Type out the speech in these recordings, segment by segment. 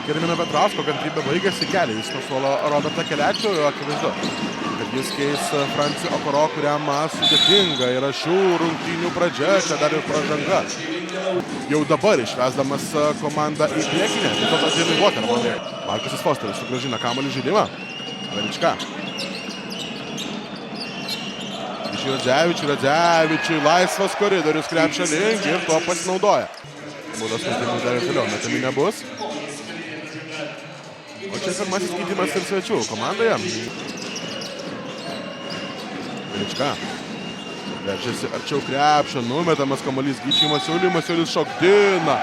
Gedimino Petrausko kantrybė baigėsi kelią. Jis nusuolo Robertą Kelečių, akivaizdu, kad jis keis Francį Okoro, kuriam sudėtinga yra šių rungtynių pradžia, čia dar ir pražanga. Jau dabar išvesdamas komandą į priekinę, vis dėlto Jimmy Waterman. Markusas Fosteris sugrąžina kamuolį žaidimą. Velička. Iš Radzevičiui laisvas koridorius krepšio link ir tuo pasinaudoja. Būdas metimų dar ir toliau, metami nebus. O čia pirmasis keitimas ir svečių komandoje. Velička. Veržiasi arčiau krepšio, numetamas kamuolys Gyčiui Masiuliui. Masiulis šokdina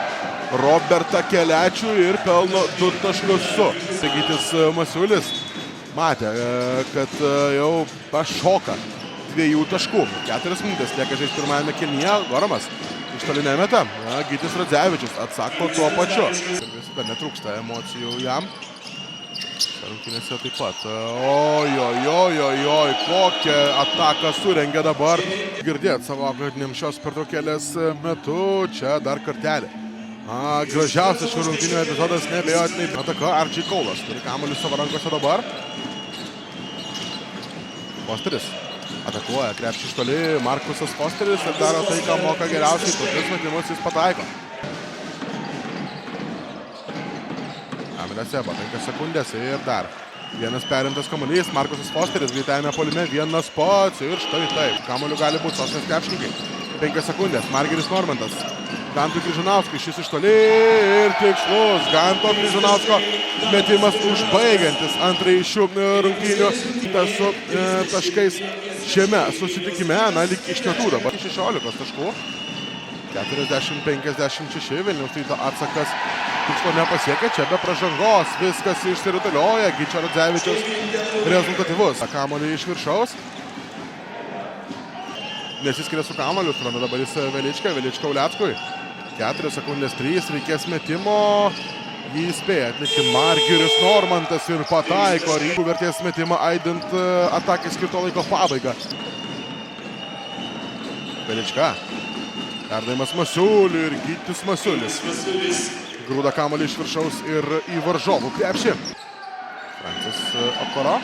Robertą Kelečių ir pelno 2 taškus. Gytis Masiulis matė, kad jau pašoka 2 taškų. 4 minutės lieka žaisti pirmajame kėlinyje. Goramas iš toli nemeta. Gytis Radzevičius atsako tuo pačiu. Visada netrūksta emocijų jam. Rungtynėse taip pat. Oi, kokią ataką surengė dabar. Girdėt savo auklėtiniam šios pertraukėlės metu. Čia dar kartelį. Gražiausias šių rungtynių epizodas neabejotinai. Ataka Archie Kaulas. Turi kamuolį savo rankose dabar. Fosteris atakuoja krepšį iš toli. Markusas Fosteris ir daro tai, ką moka geriausiai. Tokius metimus jis pataiko. Kamilė Seba, 5 sekundės ir dar vienas perimtas kamuolys. Markusas Fosteris greitajame puolime vienas pats ir štai taip. Kamuolių gali būti sostinės krepšininkai. 5 sekundės. Margiris Normantas. Gantui Kryžanauskui. Šis iš toli ir tikslus. Ganto Kryžanausko metimas užbaigiantis antrąjį šių rungtynių su taškais šiame susitikime. Na, lyg iš netų dabar 16 taškų. 40-56. Vilniaus Ryto atsakas tikslo nepasiekė. Čia be pražangos viskas išsiritulioja. Gyčio Radzevičius rezultatyvus. Kamuolį iš viršaus. Nesiskiria su kamuoliu. Suranda dabar jis Velička. Velička Uleckui. 4 sekundės 3. Reikės metimo. Jį spėja atlikti Margiris Normantas ir pataiko. Rygų vertės metimą aidint atakai skirto laiko pabaigą. Velička. Perdavimas Masiuliui ir Gytis Masiulis. Grūda kamuolį iš viršaus ir į varžovų krepšį. Francis Okoro.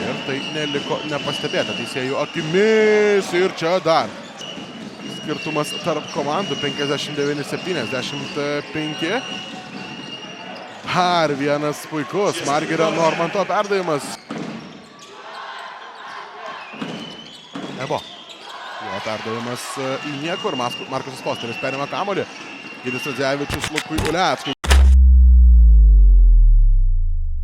Ir tai neliko nepastebėta teisėjų akimis. Ir čia dar skirtumas tarp komandų 59-75. Dar vienas puikus Margirio Normanto perdavimas. Ebo. Jo perdavimas į niekur. Markusas Fosteris perima kamuolį. Gytis Radzevičius Lukui Uleckui.